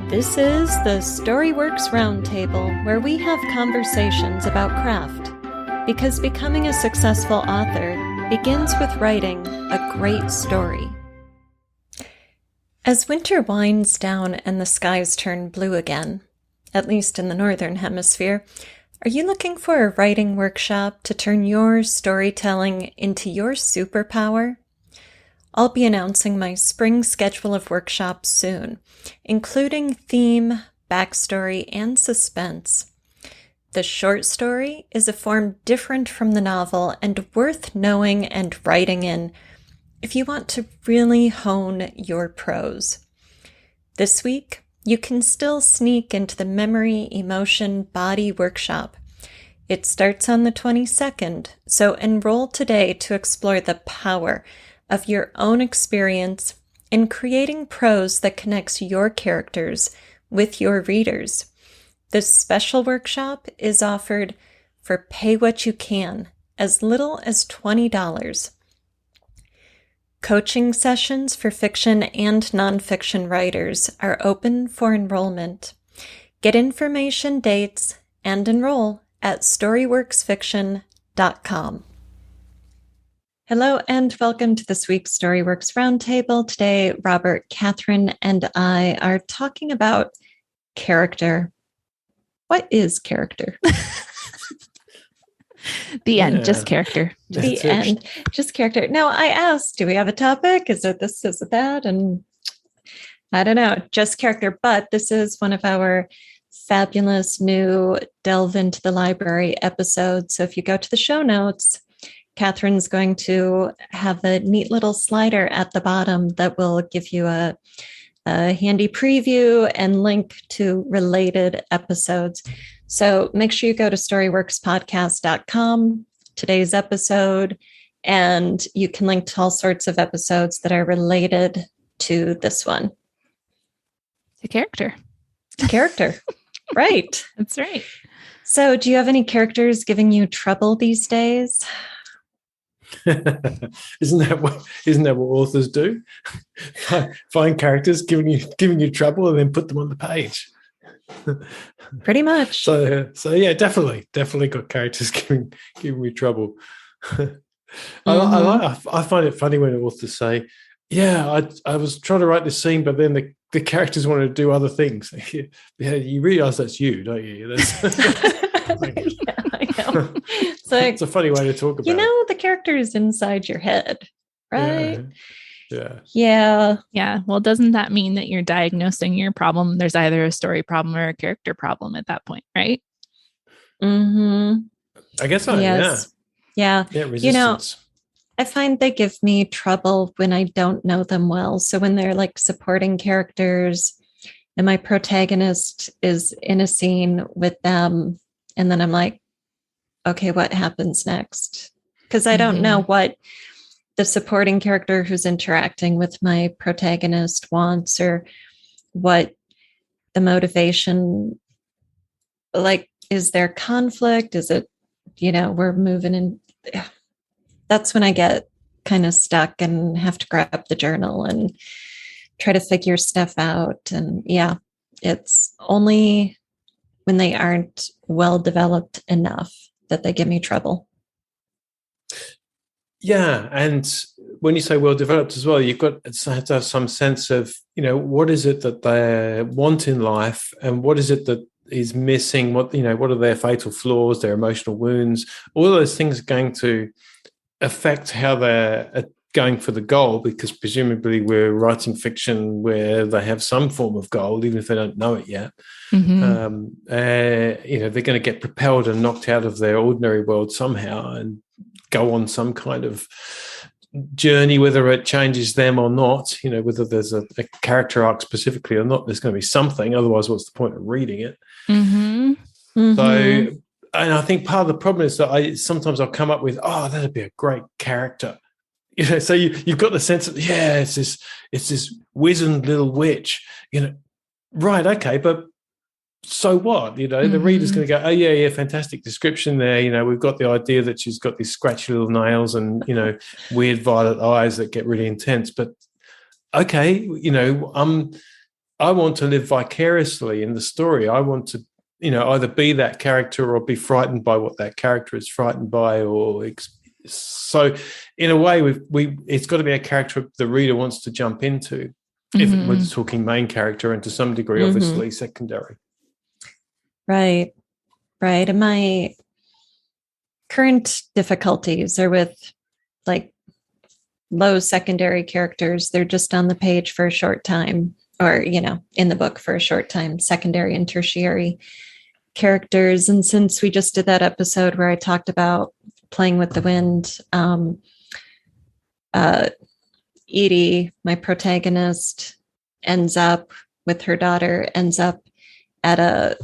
This is the Storyworks Roundtable, where we have conversations about craft. Because becoming a successful author begins with writing a great story. As winter winds down and the skies turn blue again, at least in the Northern Hemisphere, are you looking for a writing workshop to turn your storytelling into your superpower? I'll be announcing my spring schedule of workshops soon, including theme, backstory, and suspense. The short story is a form different from the novel and worth knowing and writing in if you want to really hone your prose. This week, you can still sneak into the Memory, Emotion, Body workshop. It starts on the 22nd, so enroll today to explore the power of your own experience in creating prose that connects your characters with your readers. This special workshop is offered for pay what you can, as little as $20. Coaching sessions for fiction and nonfiction writers are open for enrollment. Get information, dates, and enroll at storyworksfiction.com. Hello and welcome to this week's Storyworks Roundtable. Today, Robert, Kathryn, and I are talking about character. What is character? The end, just character. The end, just character. Now, I asked, do we have a topic? Is it this, is it that? And I don't know, just character. But this is one of our fabulous new Delve into the Library episodes. So if you go to the show notes, Kathryn's going to have a neat little slider at the bottom that will give you a handy preview and link to related episodes. So make sure you go to storyworkspodcast.com, today's episode, and you can link to all sorts of episodes that are related to this one. The character. Character. Right. That's right. So do you have any characters giving you trouble these days? Isn't that what authors do? Find characters giving you trouble and then put them on the page. Pretty much. So yeah, definitely got characters giving me trouble. I find it funny when authors say, "Yeah, I was trying to write this scene, but then the characters wanted to do other things." Yeah, you realise that's you, don't you? Yeah, I know. It's a funny way to talk about it. The character is inside your head, right? Yeah. Well, doesn't that mean that you're diagnosing your problem? There's either a story problem or a character problem at that point, right? Mm-hmm. I guess so. Yes. Yeah. Resistance. I find they give me trouble when I don't know them well. So when they're like supporting characters and my protagonist is in a scene with them, and then I'm like, okay, what happens next? Because I don't know what the supporting character who's interacting with my protagonist wants, or what the motivation, like, is there conflict? Is it, we're moving in. That's when I get kind of stuck and have to grab the journal and try to figure stuff out. And it's only when they aren't well developed enough that they give me trouble. Yeah, and when you say well developed as well, you've got to have some sense of, what is it that they want in life, and what is it that is missing? What are their fatal flaws, their emotional wounds? All of those things are going to affect how they're going for the goal, because presumably we're writing fiction where they have some form of goal, even if they don't know it yet. Mm-hmm. They're going to get propelled and knocked out of their ordinary world somehow and go on some kind of journey, whether it changes them or not, whether there's a character arc specifically or not, there's going to be something. Otherwise, what's the point of reading it? Mm-hmm. Mm-hmm. So, and I think part of the problem is that sometimes I'll come up with, that'd be a great character. So you've got the sense of, it's this wizened little witch, right, okay, but so what? The reader's going to go, oh yeah, fantastic description there. We've got the idea that she's got these scratchy little nails and weird violet eyes that get really intense. But okay, I want to live vicariously in the story. I want to, either be that character or be frightened by what that character is frightened by, so in a way it's got to be a character the reader wants to jump into, if we're talking main character, and to some degree obviously secondary. Right. And my current difficulties are with like low secondary characters. They're just on the page for a short time, or in the book for a short time, secondary and tertiary characters. And since we just did that episode where I talked about playing with the wind, Edie, my protagonist, ends up at a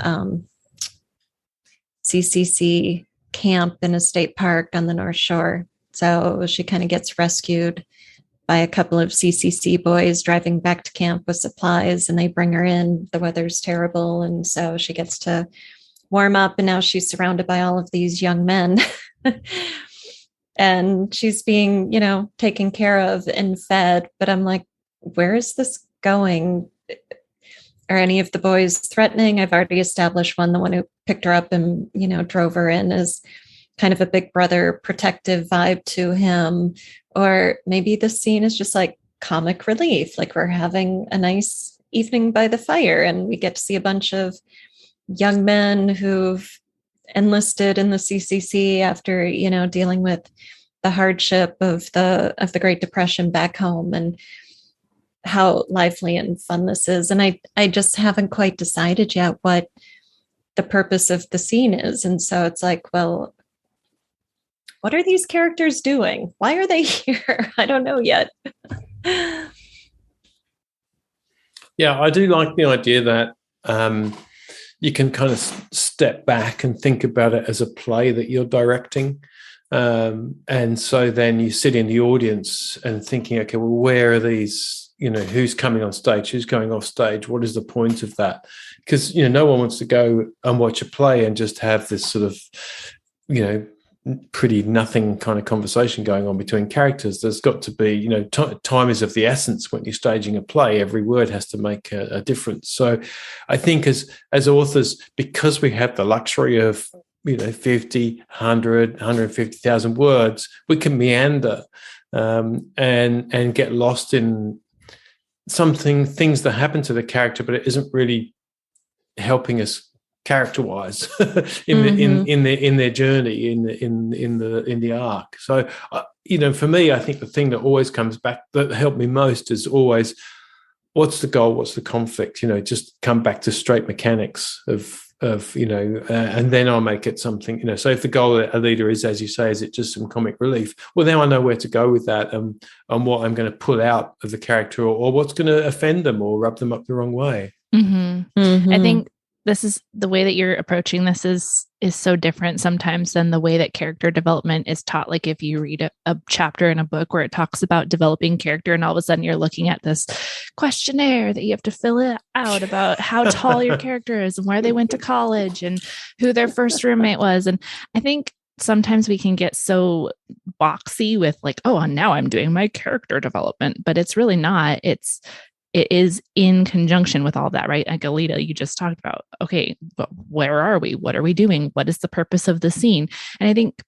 CCC camp in a state park on the North Shore. So she kind of gets rescued by a couple of CCC boys driving back to camp with supplies, and they bring her in. The weather's terrible, and so she gets to warm up, and now she's surrounded by all of these young men. And she's being, taken care of and fed. But I'm like, where is this going? Are any of the boys threatening? I've already established one, the one who picked her up and, drove her in, is kind of a big brother protective vibe to him. Or maybe the scene is just like comic relief, like we're having a nice evening by the fire and we get to see a bunch of young men who've enlisted in the CCC after, dealing with the hardship of the Great Depression back home, and how lively and fun this is. And I just haven't quite decided yet what the purpose of the scene is. And so it's like, well, what are these characters doing? Why are they here? I don't know yet. Yeah, I do like the idea that you can kind of step back and think about it as a play that you're directing. And so then you sit in the audience and thinking, okay, well, where are these, who's coming on stage, who's going off stage? What is the point of that? Because, no one wants to go and watch a play and just have this sort of, pretty nothing kind of conversation going on between characters. There's got to be, time is of the essence when you're staging a play. Every word has to make a difference. So I think as authors, because we have the luxury of 50, 100, 150,000 words, we can meander and get lost in things that happen to the character, but it isn't really helping us character-wise in their journey in the arc. So for me, I think the thing that always comes back that helped me most is always, what's the goal, what's the conflict? Just come back to straight mechanics of and then I'll make it something. So if the goal of Alida is, as you say, is it just some comic relief, well, now I know where to go with that, and what I'm going to pull out of the character, or what's going to offend them or rub them up the wrong way. I think this is the way that you're approaching this is so different sometimes than the way that character development is taught. Like if you read a chapter in a book where it talks about developing character, and all of a sudden you're looking at this questionnaire that you have to fill it out about how tall your character is and where they went to college and who their first roommate was. And I think sometimes we can get so boxy with like, oh, now I'm doing my character development, but it's really not. It is in conjunction with all that, right? Like Alida, you just talked about, okay, but where are we? What are we doing? What is the purpose of the scene? And I think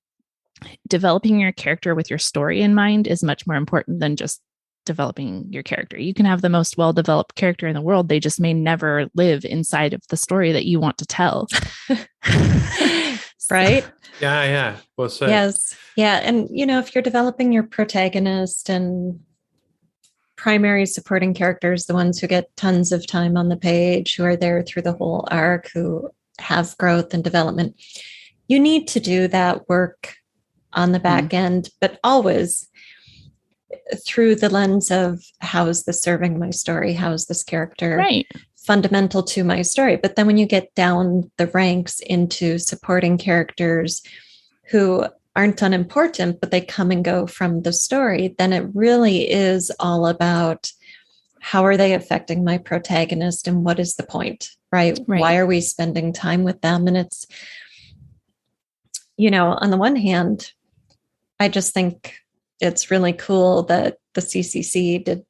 developing your character with your story in mind is much more important than just developing your character. You can have the most well-developed character in the world. They just may never live inside of the story that you want to tell. Right? Yeah. Well said. Yes. Yeah. And, if you're developing your protagonist and primary supporting characters, the ones who get tons of time on the page, who are there through the whole arc, who have growth and development, you need to do that work on the back end, but always through the lens of, how is this serving my story? How is this character fundamental to my story? But then when you get down the ranks into supporting characters who aren't unimportant, but they come and go from the story, then it really is all about, how are they affecting my protagonist and what is the point, right? Why are we spending time with them? And it's, on the one hand, I just think it's really cool that the CCC did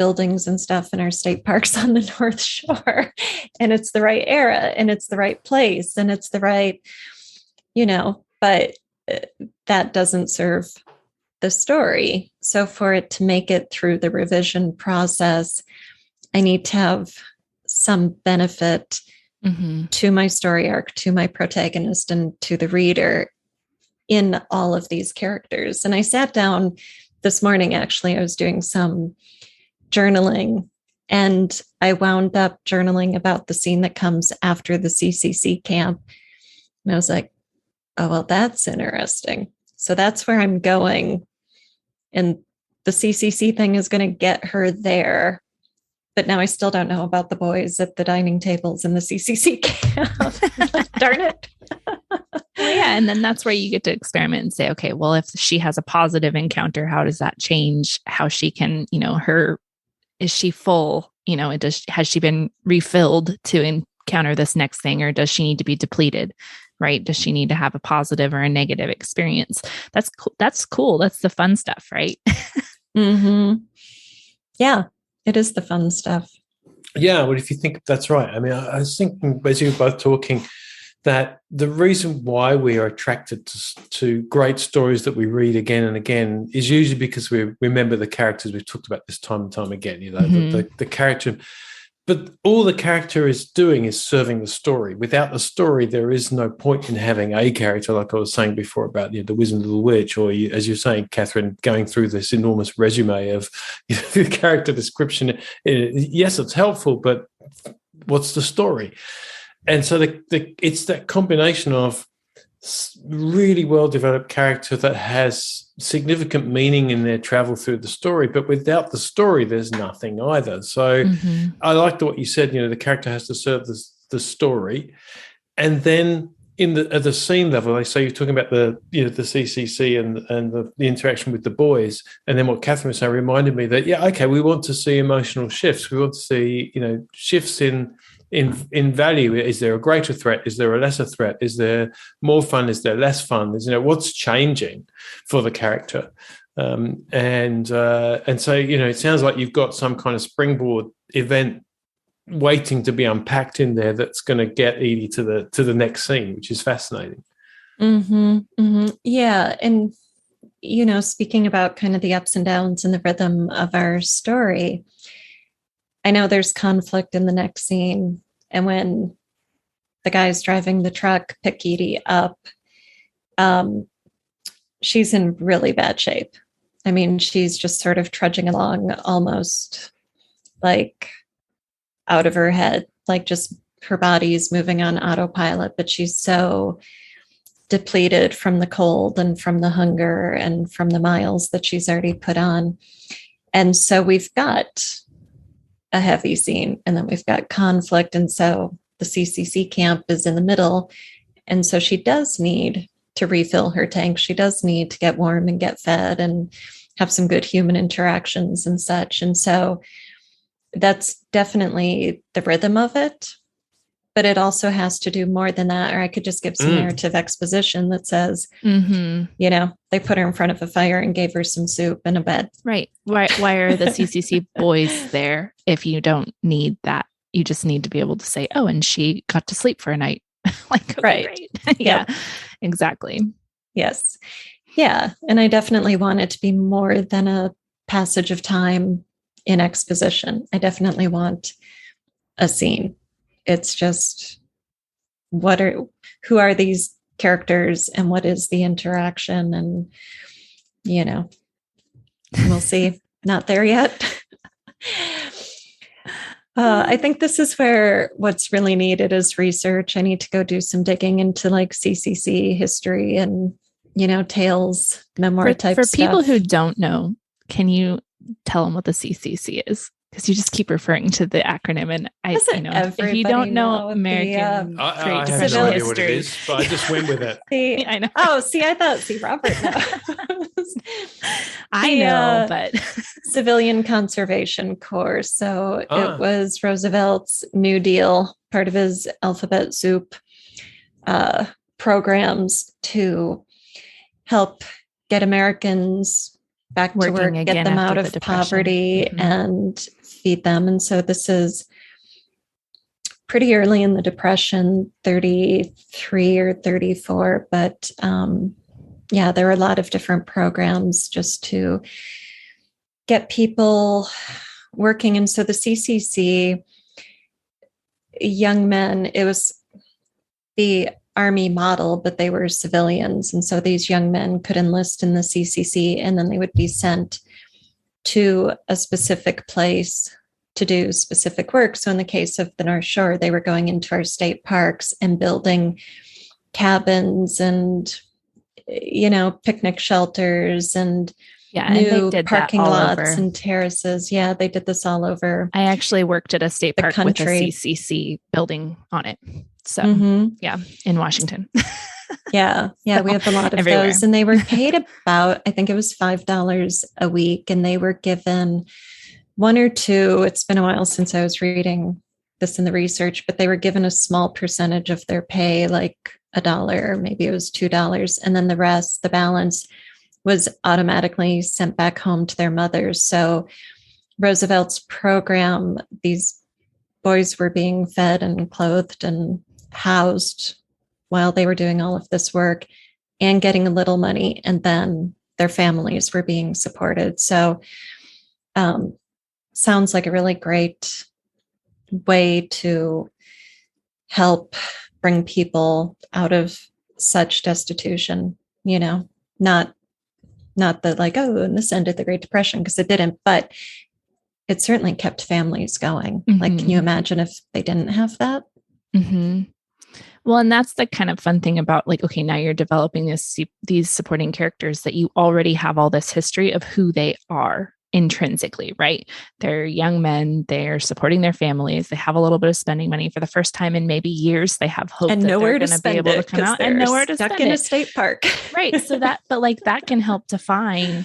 buildings and stuff in our state parks on the North Shore. And it's the right era, and it's the right place, and it's the right, but that doesn't serve the story. So for it to make it through the revision process, I need to have some benefit to my story arc, to my protagonist, and to the reader in all of these characters. And I sat down this morning, actually, I was doing some journaling, and I wound up journaling about the scene that comes after the CCC camp. And I was like, oh, well, that's interesting. So that's where I'm going. And the CCC thing is going to get her there. But now I still don't know about the boys at the dining tables in the CCC camp. Darn it. Well, yeah. And then that's where you get to experiment and say, okay, well, if she has a positive encounter, how does that change how she can, is she full? Has she been refilled to encounter this next thing, or does she need to be depleted? Right? Does she need to have a positive or a negative experience? That's cool. That's cool. That's the fun stuff, right? Yeah, it is the fun stuff. Yeah, well, if you think that's right. I mean, I was thinking as you were both talking that the reason why we are attracted to great stories that we read again and again is usually because we remember the characters. We've talked about this time and time again, the character. But all the character is doing is serving the story. Without the story, there is no point in having a character, like I was saying before about the Wizard and the Witch, or as you're saying, Kathryn, going through this enormous resume of the character description. Yes, it's helpful, but what's the story? And so it's that combination of really well-developed character that has significant meaning in their travel through the story, but without the story, there's nothing either. So I liked what you said, the character has to serve the story. And then at the scene level, so you're talking about the CCC and the interaction with the boys. And then what Kathryn was saying reminded me that, we want to see emotional shifts. We want to see, shifts in value. Is there a greater threat? Is there a lesser threat? Is there more fun? Is there less fun? What's changing for the character? And so, it sounds like you've got some kind of springboard event waiting to be unpacked in there that's going to get Edie to the next scene, which is fascinating. Yeah. And, speaking about kind of the ups and downs and the rhythm of our story, I know there's conflict in the next scene. And when the guys driving the truck pick Edie up, she's in really bad shape. I mean, she's just sort of trudging along almost like out of her head, like just her body's moving on autopilot, but she's so depleted from the cold and from the hunger and from the miles that she's already put on. And so we've got a heavy scene, and then we've got conflict. And so the CCC camp is in the middle. And so she does need to refill her tank. She does need to get warm and get fed and have some good human interactions and such. And so that's definitely the rhythm of it. But it also has to do more than that. Or I could just give some narrative exposition that says, they put her in front of a fire and gave her some soup and a bed. Right. Why are the CCC boys there if you don't need that? You just need to be able to say, oh, and she got to sleep for a night. Like, okay, right. Yeah, exactly. Yes. Yeah. And I definitely want it to be more than a passage of time in exposition. I definitely want a scene. It's just who are these characters and what is the interaction? And, we'll see. Not there yet. I think this is where what's really needed is research. I need to go do some digging into like CCC history and, tales, memoir type stuff. For people who don't know, can you tell them what the CCC is? Because you just keep referring to the acronym, and if you don't know American I have no idea what it is, but I just went with it. See, I know. Oh, see, I thought, Robert knows. I know, but Civilian Conservation Corps. So it was Roosevelt's New Deal, part of his alphabet soup programs to help get Americans back to work, get them out of poverty and feed them. And so this is pretty early in the Depression, 33 or 34. But there were a lot of different programs just to get people working. And so the CCC, young men, it was the Army model, but they were civilians. And so these young men could enlist in the CCC, and then they would be sent to a specific place to do specific work. So in the case of the North Shore, they were going into our state parks and building cabins and, picnic shelters and new parking lots and terraces. Yeah, they did this all over. I actually worked at a state park with a CCC building on it. So in Washington. Yeah, we have a lot of everywhere. Those. And they were paid about, I think it was $5 a week. And they were given one or two, it's been a while since I was reading this in the research, but they were given a small percentage of their pay, like $1, or maybe it was $2. And then the balance was automatically sent back home to their mothers. So Roosevelt's program, these boys were being fed and clothed and housed while they were doing all of this work and getting a little money. And then their families were being supported. So sounds like a really great way to help bring people out of such destitution, not that like, and this ended the Great Depression, because it didn't, but it certainly kept families going. Mm-hmm. Like, can you imagine if they didn't have that? Mm-hmm. Well, and that's the kind of fun thing about like, okay, now you're developing these supporting characters that you already have all this history of who they are intrinsically, right? They're young men, they're supporting their families, they have a little bit of spending money for the first time in maybe years. They have hope and that nowhere they're to going to be able to come out and nowhere to stuck spend in it. A state park. Right. So but like that can help define,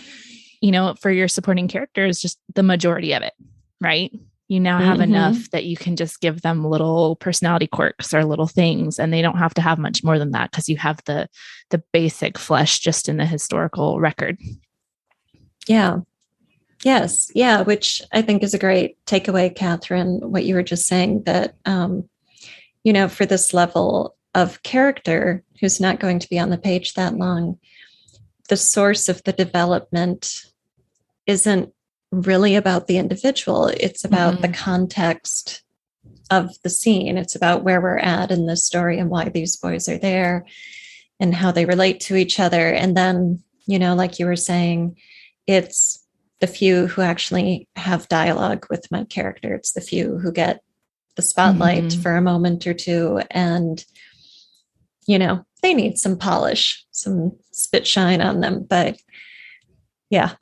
for your supporting characters, just the majority of it, right? You now have enough that you can just give them little personality quirks or little things, and they don't have to have much more than that because you have the basic flesh just in the historical record. Yeah. Yes. Yeah. Which I think is a great takeaway, Kathryn, what you were just saying, that, for this level of character who's not going to be on the page that long, the source of the development isn't really about the individual. It's about the context of the scene. It's about where we're at in the story and why these boys are there and how they relate to each other. And then, like you were saying, it's the few who actually have dialogue with my character. It's the few who get the spotlight for a moment or two. And, they need some polish, some spit shine on them. But yeah.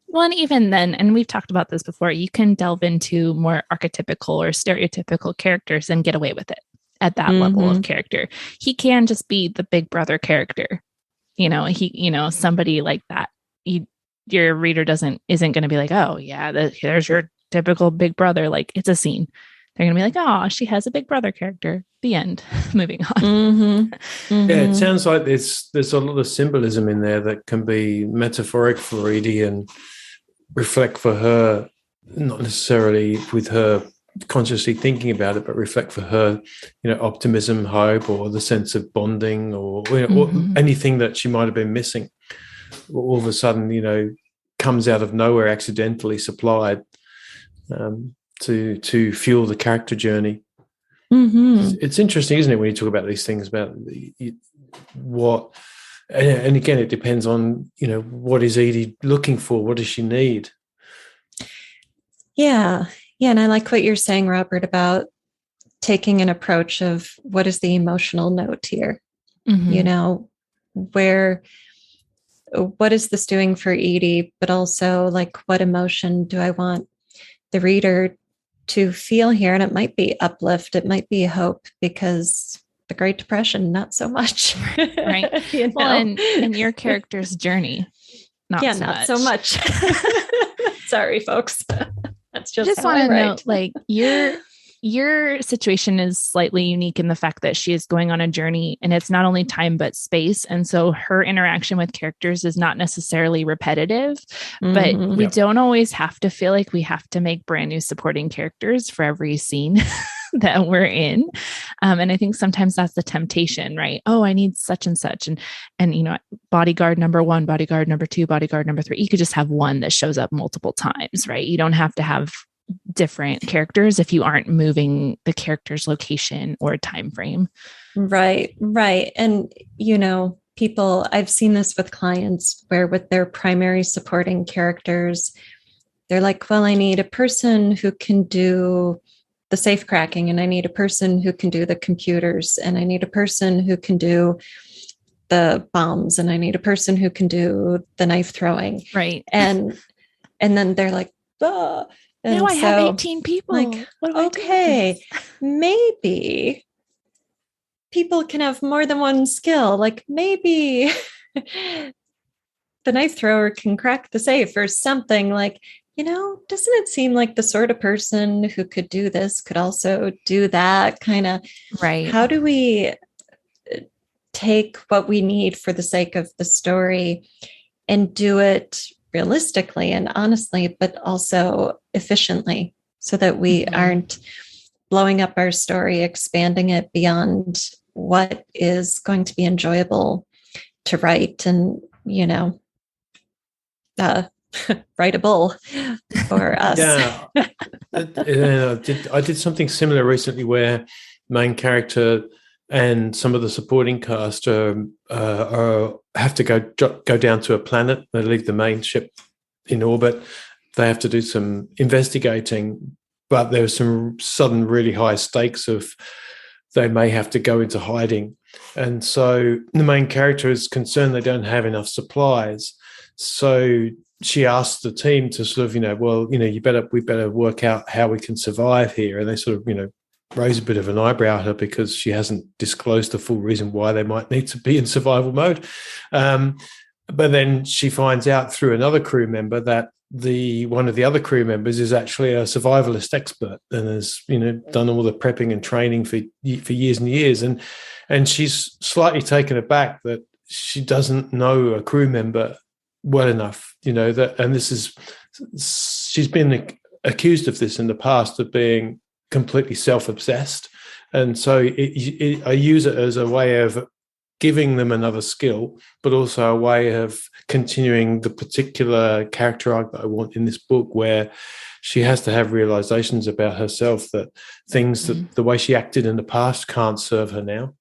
Well, and even then, and we've talked about this before, you can delve into more archetypical or stereotypical characters and get away with it at that level of character. He can just be the big brother character. Somebody like that. Your reader isn't going to be like, oh yeah, there's your typical big brother. Like, it's a scene. They're going to be like, oh, she has a big brother character. The end. Moving on. Yeah, it sounds like there's a lot of symbolism in there that can be metaphoric for Edie and reflect for her, not necessarily with her consciously thinking about it, but reflect for her, optimism, hope, or the sense of bonding, or or anything that she might have been missing. All of a sudden, comes out of nowhere, accidentally supplied to fuel the character journey. It's interesting, isn't it, when you talk about these things about what, and again, it depends on what is Edie looking for, what does she need? Yeah, and I like what you're saying, Robert, about taking an approach of what is the emotional note here. What is this doing for Edie, but also like what emotion do I want the reader to feel here? And it might be uplift, it might be hope, because the Great Depression, not so much. Right. Well, and your character's journey, not so much. Sorry, folks. That's just want to note, like, your situation is slightly unique in the fact that she is going on a journey, and it's not only time but space. And so her interaction with characters is not necessarily repetitive, but we don't always have to feel like we have to make brand new supporting characters for every scene that we're in. And I think sometimes that's the temptation, right? Oh, I need such and such. And, you know, bodyguard number 1, bodyguard number 2, bodyguard number 3. You could just have one that shows up multiple times, right? You don't have to have different characters if you aren't moving the character's location or time frame. Right. And, you know, I've seen this with clients where with their primary supporting characters, they're like, well, I need a person who can do the safe cracking, and I need a person who can do the computers, and I need a person who can do the bombs, and I need a person who can do the knife throwing. Right. And then they're like, oh. And now I have 18 people. Like, okay, maybe people can have more than one skill. Like maybe the knife thrower can crack the safe or something. Like, you know, doesn't it seem like the sort of person who could do this could also do that kind of? Right. How do we take what we need for the sake of the story and do it realistically and honestly, but also efficiently, so that we aren't blowing up our story, expanding it beyond what is going to be enjoyable to write and, you know, writable for us. Yeah. I did something similar recently where main character and some of the supporting cast have to go down to a planet. They leave the main ship in orbit. They have to do some investigating, but there's some sudden really high stakes of they may have to go into hiding. And so the main character is concerned they don't have enough supplies. So she asked the team to sort of, we better work out how we can survive here. And they sort of, raise a bit of an eyebrow at her because she hasn't disclosed the full reason why they might need to be in survival mode. But then she finds out through another crew member that one of the other crew members is actually a survivalist expert and has, done all the prepping and training for years and years. And she's slightly taken aback that she doesn't know a crew member well enough, she's been accused of this in the past, of being completely self-obsessed. And so I use it as a way of giving them another skill, but also a way of continuing the particular character arc that I want in this book, where she has to have realizations about herself, that things that the way she acted in the past can't serve her now.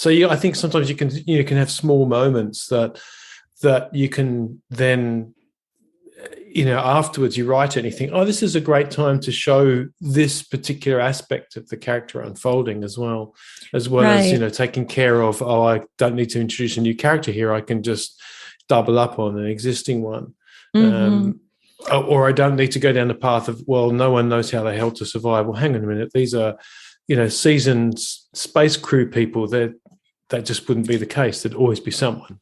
I think sometimes you can have small moments that you can then, afterwards you write it and you think, oh, this is a great time to show this particular aspect of the character unfolding as well right. As, taking care of, oh, I don't need to introduce a new character here. I can just double up on an existing one. Or I don't need to go down the path of, well, no one knows how the hell to survive. Well, hang on a minute. These are, seasoned space crew people. That just wouldn't be the case. There'd always be someone.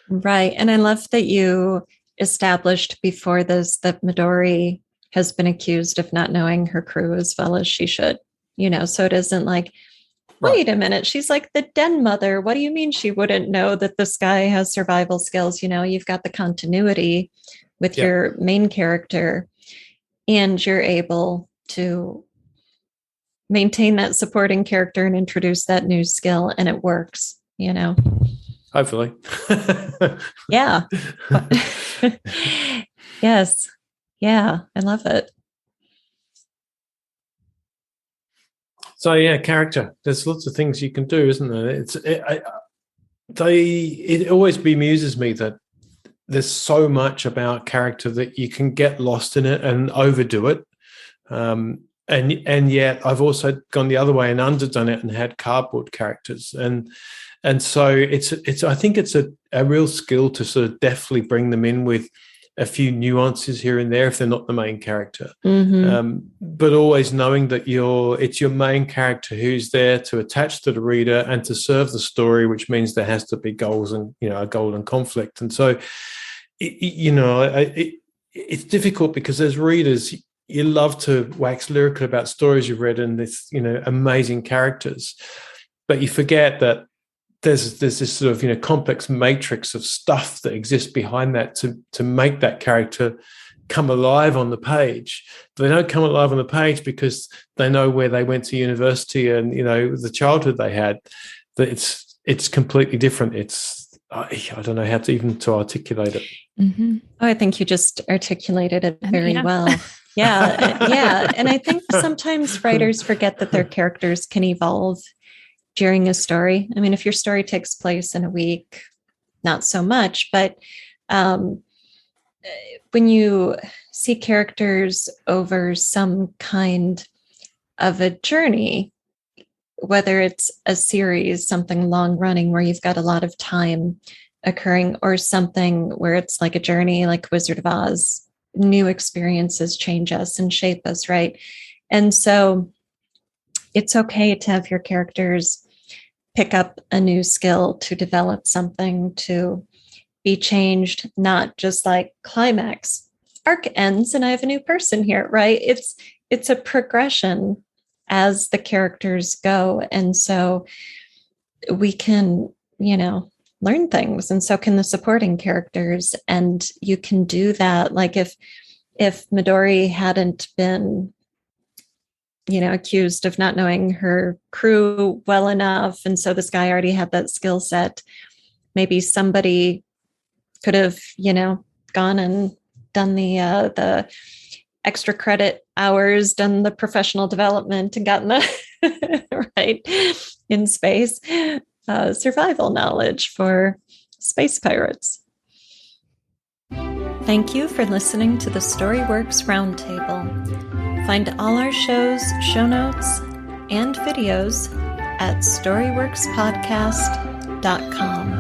Right. And I love that you established before this that Midori has been accused of not knowing her crew as well as she should, so it isn't like, wait a minute, she's like the den mother. What do you mean she wouldn't know that this guy has survival skills? You've got the continuity with your main character, and you're able to maintain that supporting character and introduce that new skill, and it works, Hopefully. Yeah. Yes. Yeah. I love it. So character. There's lots of things you can do, isn't there? It always bemuses me that there's so much about character that you can get lost in it and overdo it. And yet I've also gone the other way and underdone it and had cardboard characters. And so I think it's a real skill to sort of deftly bring them in with a few nuances here and there if they're not the main character. But always knowing that it's your main character who's there to attach to the reader and to serve the story, which means there has to be goals and, a goal and conflict. And so, it's difficult because as readers, you love to wax lyrical about stories you've read and this, amazing characters, but you forget that there's this sort of, complex matrix of stuff that exists behind that to make that character come alive on the page. They don't come alive on the page because they know where they went to university and, the childhood they had. That it's completely different. I don't know how to articulate it. Mm-hmm. Oh, I think you just articulated it very well. Yeah. And I think sometimes writers forget that their characters can evolve during a story. I mean, if your story takes place in a week, not so much, but when you see characters over some kind of a journey, whether it's a series, something long running where you've got a lot of time occurring, or something where it's like a journey like Wizard of Oz, new experiences change us and shape us, right? And so it's okay to have your characters pick up a new skill, to develop something, to be changed, not just like climax, arc ends and I have a new person here, right? It's a progression as the characters go. And so we can, learn things, and so can the supporting characters. And you can do that. Like if Midori hadn't been, accused of not knowing her crew well enough, and so this guy already had that skill set, maybe somebody could have, gone and done the extra credit hours, done the professional development, and gotten the right in space survival knowledge for space pirates. Thank you for listening to the Storyworks Roundtable. Find all our shows, show notes, and videos at storyworkspodcast.com.